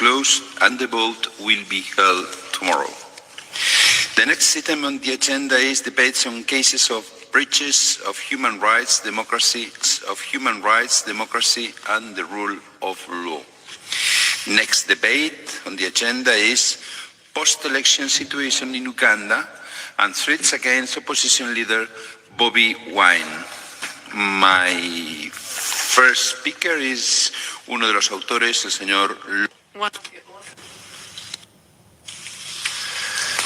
closed and the vote will be held tomorrow. The next item on the agenda is debates on cases of breaches of human rights, democracy, and the rule of law. Next debate on the agenda is post-election situation in Uganda and threats against opposition leader Bobi Wine. My first speaker is uno de los autores, el señor.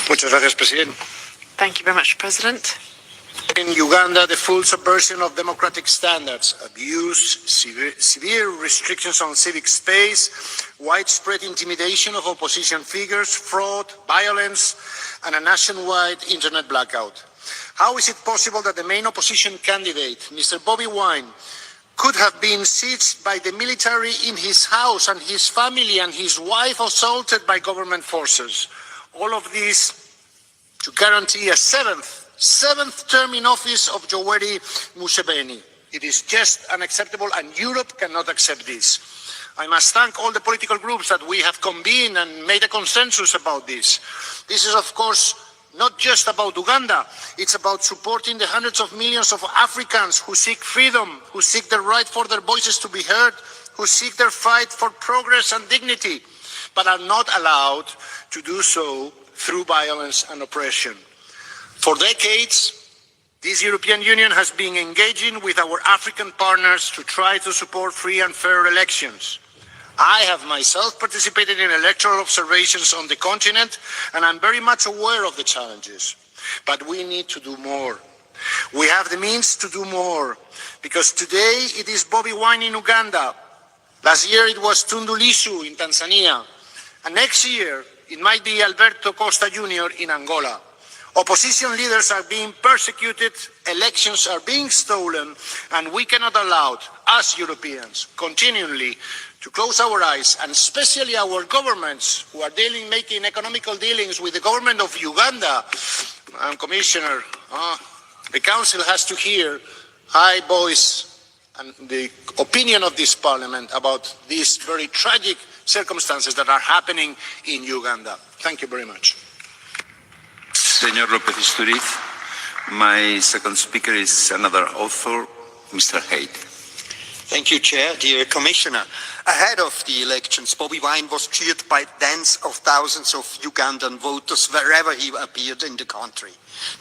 Muchas gracias, President. Thank you very much, President. In Uganda, the full subversion of democratic standards, abuse, severe restrictions on civic space, widespread intimidation of opposition figures, fraud, violence, and a nationwide internet blackout. How is it possible that the main opposition candidate, Mr. Bobi Wine, could have been sieged by the military in his house and his family and his wife assaulted by government forces? All of this to guarantee a seventh term in office of Yoweri Museveni. It is just unacceptable, and Europe cannot accept this. I must thank all the political groups that we have convened and made a consensus about this. This is, of course, not just about Uganda. It's about supporting the hundreds of millions of Africans who seek freedom, who seek the right for their voices to be heard, who seek their fight for progress and dignity, but are not allowed to do so through violence and oppression. For decades, this European Union has been engaging with our African partners to try to support free and fair elections. I have myself participated in electoral observations on the continent, and I'm very much aware of the challenges. But we need to do more. We have the means to do more, because today it is Bobi Wine in Uganda. Last year it was Tundu Lissu in Tanzania. And next year it might be Alberto Costa Jr. in Angola. Opposition leaders are being persecuted, elections are being stolen, and we cannot allow, as Europeans, continually to close our eyes, and especially our governments who are making economical dealings with the government of Uganda. Commissioner, the Council has to hear high voice and the opinion of this Parliament about these very tragic circumstances that are happening in Uganda. Thank you very much. Señor López Istúriz, my second speaker is another author, Mr. Hayde. Thank you, Chair. Dear Commissioner, ahead of the elections, Bobi Wine was cheered by tens of thousands of Ugandan voters wherever he appeared in the country.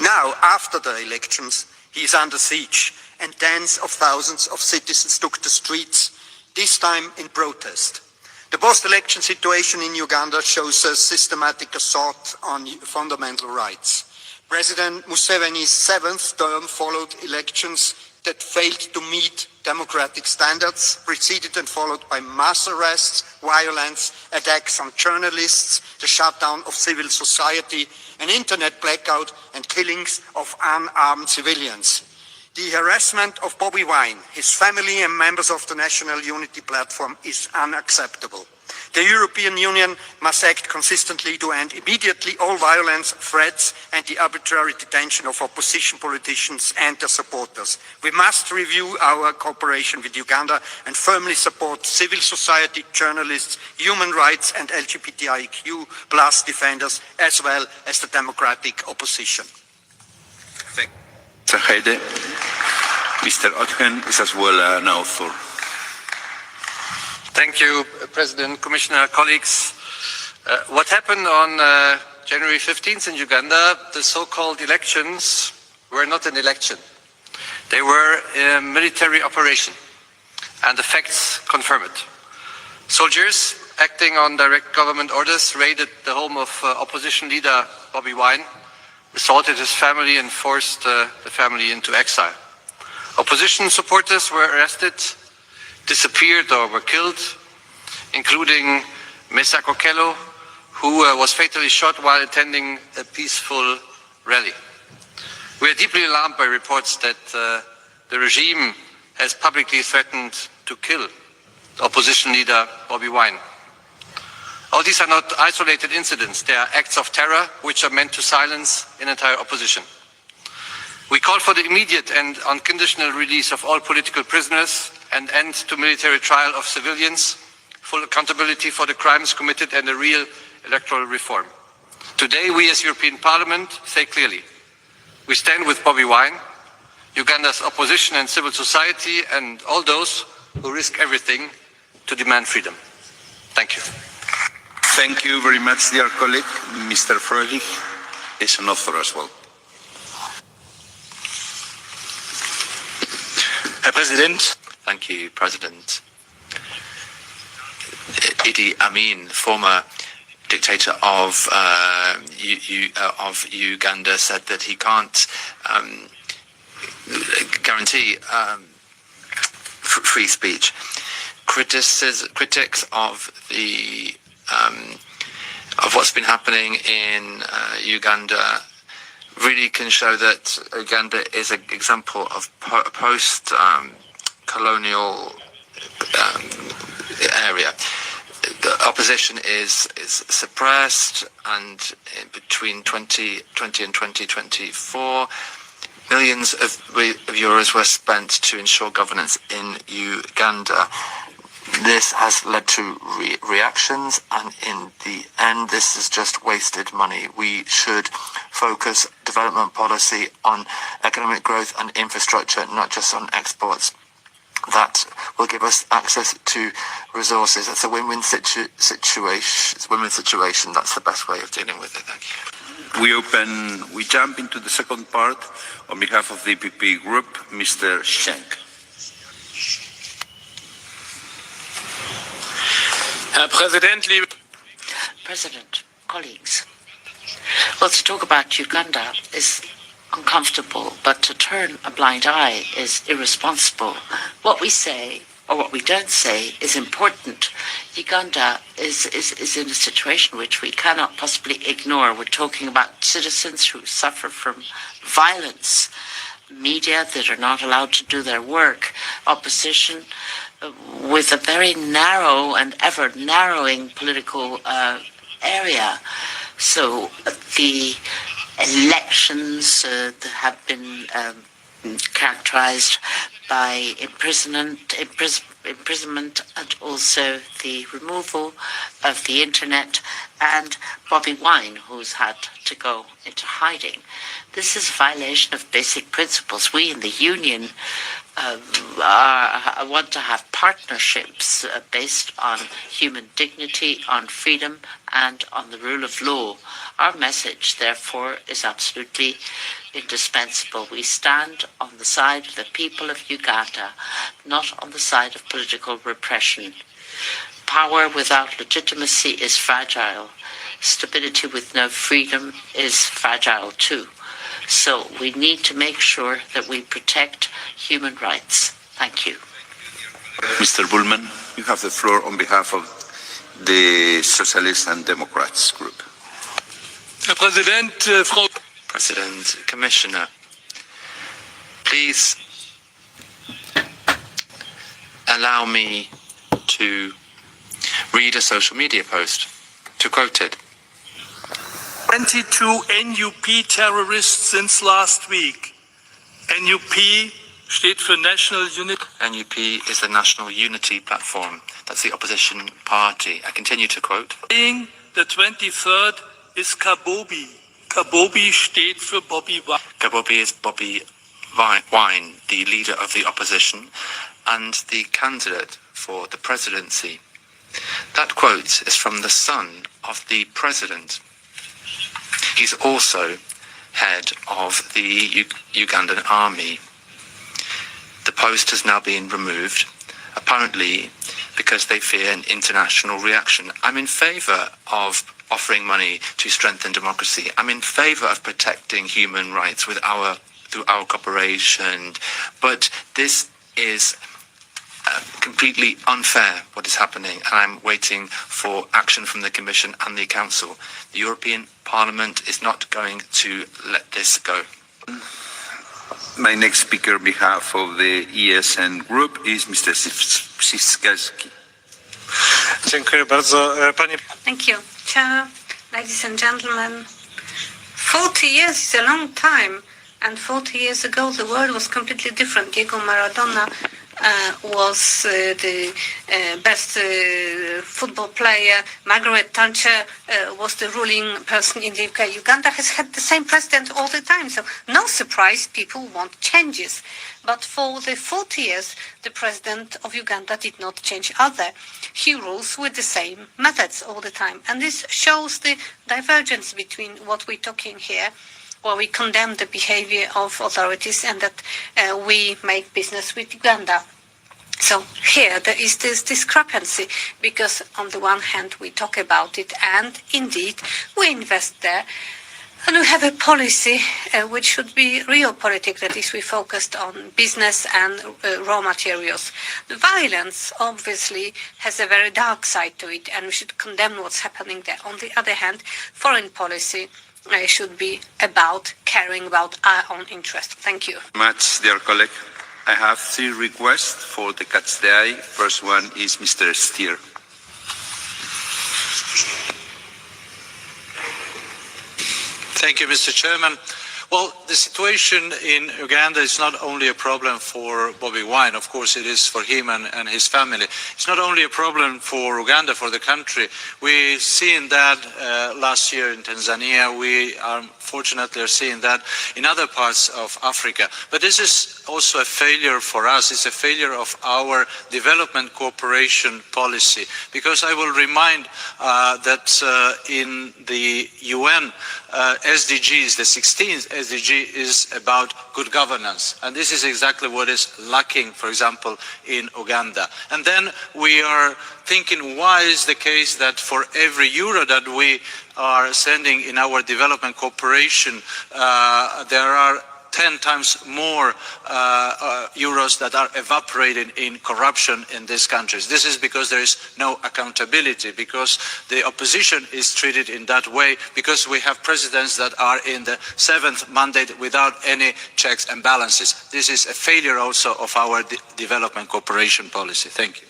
Now, after the elections, he is under siege, and tens of thousands of citizens took the streets, this time in protest. The post-election situation in Uganda shows a systematic assault on fundamental rights. President Museveni's seventh term followed elections that failed to meet democratic standards, preceded and followed by mass arrests, violence, attacks on journalists, the shutdown of civil society, an internet blackout, and killings of unarmed civilians. The harassment of Bobi Wine, his family and members of the National Unity Platform is unacceptable. The European Union must act consistently to end immediately all violence, threats, and the arbitrary detention of opposition politicians and their supporters. We must review our cooperation with Uganda and firmly support civil society, journalists, human rights and LGBTIQ plus defenders, as well as the democratic opposition. Thank you, Mr. Hayde. Mr. Otgen is as well an author. Thank you, President, Commissioner, colleagues. What happened on January 15th in Uganda, the so-called elections, were not an election. They were a military operation, and the facts confirm it. Soldiers, acting on direct government orders, raided the home of opposition leader Bobi Wine, assaulted his family and forced the family into exile. Opposition supporters were arrested, disappeared or were killed, including Mesa Kokelo, who was fatally shot while attending a peaceful rally. We are deeply alarmed by reports that the regime has publicly threatened to kill opposition leader Bobi Wine. All these are not isolated incidents. They are acts of terror which are meant to silence an entire opposition. We call for the immediate and unconditional release of all political prisoners, an end to military trial of civilians, full accountability for the crimes committed, and a real electoral reform. Today, we as European Parliament say clearly, we stand with Bobi Wine, Uganda's opposition and civil society, and all those who risk everything to demand freedom. Thank you. Thank you very much, dear colleague. Mr. Fröhlich is an author as well. Herr Präsident. Thank you, President. Idi Amin, former dictator of Uganda, said that he can't guarantee free speech. Critics of what's been happening in Uganda really can show that Uganda is an example of post-colonial area. The opposition is suppressed, and between 2020 and 2024, millions of euros were spent to ensure governance in Uganda. This has led to reactions, and in the end, this is just wasted money. We should focus development policy on economic growth and infrastructure, not just on exports. That will give us access to resources. It's a win-win situation. It's a win-win situation. That's the best way of dealing with it. Thank you. We jump into the second part on behalf of the EPP group, Mr. Schenk. Herr Präsident, liebe President, colleagues. Well, to talk about Uganda is uncomfortable, but to turn a blind eye is irresponsible. What we say or what we don't say is important. Uganda is in a situation which we cannot possibly ignore. We're talking about citizens who suffer from violence, media that are not allowed to do their work, opposition with a very narrow and ever narrowing political area. So the elections that have been characterized by imprisonment and also the removal of the internet, and Bobi Wine, who's had to go into hiding. This is a violation of basic principles. We in the Union want to have partnerships based on human dignity, on freedom, and on the rule of law. Our message, therefore, is absolutely indispensable. We stand on the side of the people of Uganda, not on the side of political repression. Power without legitimacy is fragile. Stability with no freedom is fragile too. So we need to make sure that we protect human rights. Thank you. Mr. Bullman, you have the floor on behalf of the Socialists and Democrats group. Herr Präsident, Frau President, Commissioner, please allow me to read a social media post, to quote it. 22 NUP terrorists since last week. NUP steht für National Unity. NUP is the National Unity Platform. That's the opposition party. I continue to quote. The 23rd is Kabobi. Kabobi steht für Bobi Wine. Kabobi is Bobi Wine, the leader of the opposition and the candidate for the presidency. That quote is from the son of the president. He's also head of the Ugandan army. The post has now been removed, apparently because they fear an international reaction. I'm in favour of offering money to strengthen democracy. I'm in favour of protecting human rights through our cooperation. But this is completely unfair, what is happening, and I'm waiting for action from the Commission and the Council. The European Parliament is not going to let this go. My next speaker on behalf of the ESN group is Mr. Siskowski. Dziękuję bardzo, panie. Thank you, Chair, ladies and gentlemen. 40 years is a long time, and 40 years ago the world was completely different. Diego Maradona was the best football player. Margaret Thatcher was the ruling person in the UK. Uganda has had the same president all the time, so no surprise people want changes. But for the 40 years, the president of Uganda did not change either. He rules with the same methods all the time. And this shows the divergence between what we're talking here, where we condemn the behavior of authorities, and that we make business with Uganda. So here there is this discrepancy, because on the one hand we talk about it and indeed we invest there, and we have a policy which should be real politics, that is, we focused on business and raw materials. The violence obviously has a very dark side to it, and we should condemn what's happening there. On the other hand, foreign policy should be about caring about our own interest. Thank you. Much, dear colleague. I have 3 requests for the catch the eye. First one is Mr. Stier. Thank you, Mr. Chairman. Well, the situation in Uganda is not only a problem for Bobi Wine. Of course, it is for him and his family. It's not only a problem for Uganda, for the country. We've seen that last year in Tanzania. We are fortunately are seeing that in other parts of Africa. But this is also a failure for us. It's a failure of our development cooperation policy. Because I will remind that in the UN SDGs, the 16th SDG is about good governance. And this is exactly what is lacking, for example, in Uganda. And then we are thinking, why is the case that for every euro that we are sending in our development cooperation, there are 10 times more euros that are evaporated in corruption in these countries. This is because there is no accountability, because the opposition is treated in that way, because we have presidents that are in the 7th mandate without any checks and balances. This is a failure also of our development cooperation policy. Thank you.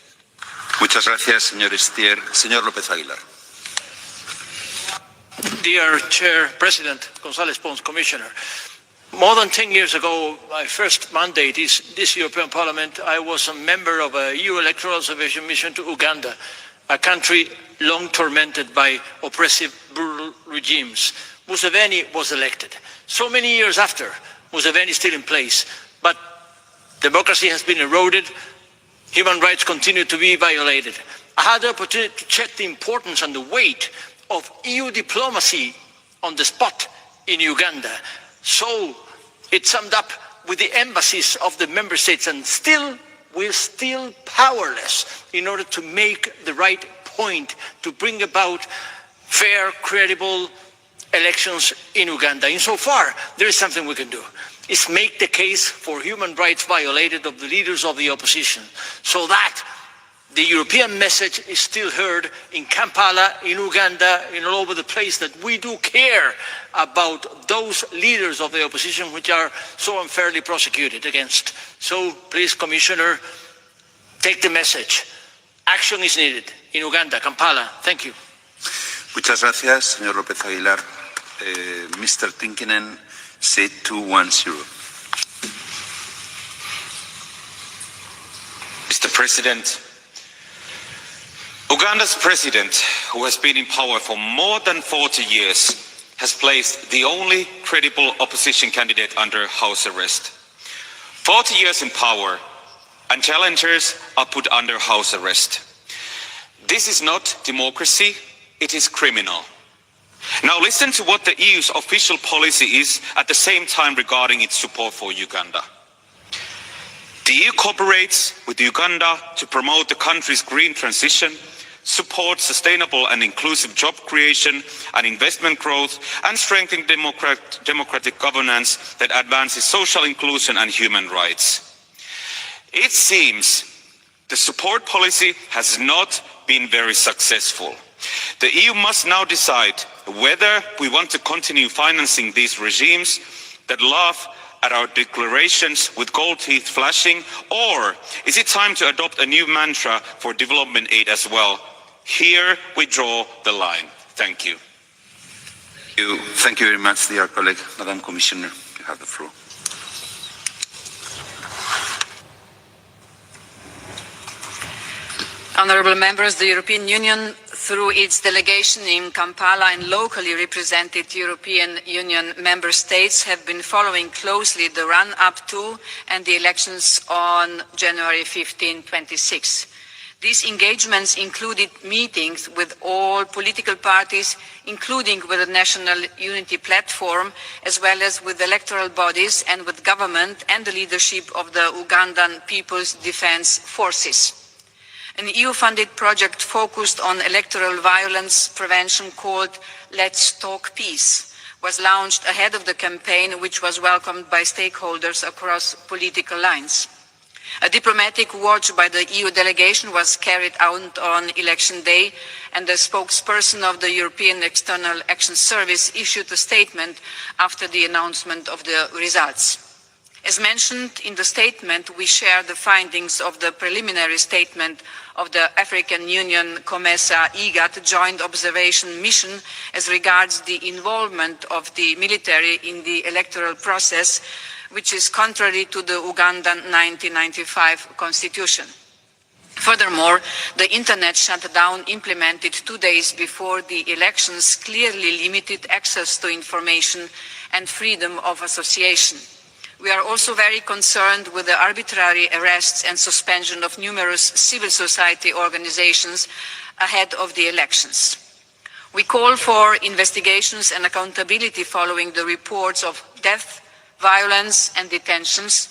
Muchas gracias, señor Stier. Señor López Aguilar. Dear Chair, President, González Pons, Commissioner, more than 10 years ago, my first mandate is this European Parliament. I was a member of a EU electoral observation mission to Uganda, a country long tormented by oppressive, brutal regimes. Museveni was elected. So many years after, Museveni is still in place, but democracy has been eroded, human rights continue to be violated. I had the opportunity to check the importance and the weight of EU diplomacy on the spot in Uganda. So it summed up with the embassies of the member states, and we're still powerless in order to make the right point to bring about fair, credible elections in Uganda. Insofar, there is something we can do. It's make the case for human rights violated of the leaders of the opposition, so that the European message is still heard in Kampala, in Uganda, in all over the place, that we do care about those leaders of the opposition which are so unfairly prosecuted against. So please, Commissioner, take the message. Action is needed in Uganda, Kampala. Thank you. Muchas gracias, señor López Aguilar. Mr. Tinkinen, seat 210. Mr. President, Uganda's president, who has been in power for more than 40 years, has placed the only credible opposition candidate under house arrest. 40 years in power, and challengers are put under house arrest. This is not democracy, it is criminal. Now listen to what the EU's official policy is at the same time regarding its support for Uganda. The EU cooperates with Uganda to promote the country's green transition, support sustainable and inclusive job creation and investment growth, and strengthen democratic governance that advances social inclusion and human rights. It seems the support policy has not been very successful. The EU must now decide whether we want to continue financing these regimes that laugh at our declarations with gold teeth flashing, or is it time to adopt a new mantra for development aid as well? Here we draw the line. Thank you. Thank you very much, dear colleague. Madam Commissioner, you have the floor. Honourable members, the European Union, through its delegation in Kampala and locally represented European Union member states, have been following closely the run-up to and the elections on January 15, 26. These engagements included meetings with all political parties, including with the National Unity Platform, as well as with electoral bodies and with government and the leadership of the Ugandan People's Defence Forces. An EU-funded project focused on electoral violence prevention called Let's Talk Peace was launched ahead of the campaign, which was welcomed by stakeholders across political lines. A diplomatic watch by the EU delegation was carried out on election day, and the spokesperson of the European External Action Service issued a statement after the announcement of the results. As mentioned in the statement, we share the findings of the preliminary statement of the African Union COMESA IGAD Joint Observation Mission as regards the involvement of the military in the electoral process, which is contrary to the Ugandan 1995 constitution. Furthermore, the internet shutdown implemented 2 days before the elections clearly limited access to information and freedom of association. We are also very concerned with the arbitrary arrests and suspension of numerous civil society organizations ahead of the elections. We call for investigations and accountability following the reports of death, violence and detentions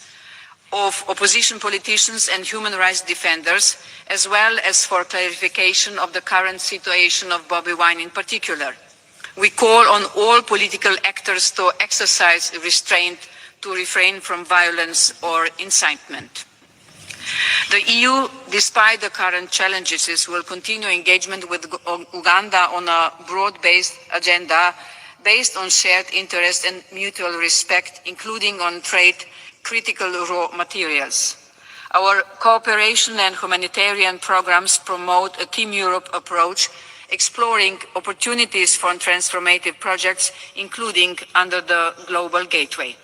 of opposition politicians and human rights defenders, as well as for clarification of the current situation of Bobi Wine in particular. We call on all political actors to exercise restraint, to refrain from violence or incitement. The EU, despite the current challenges, will continue engagement with Uganda on a broad-based agenda based on shared interest and mutual respect, including on trade, critical raw materials. Our cooperation and humanitarian programs promote a Team Europe approach, exploring opportunities for transformative projects, including under the Global Gateway.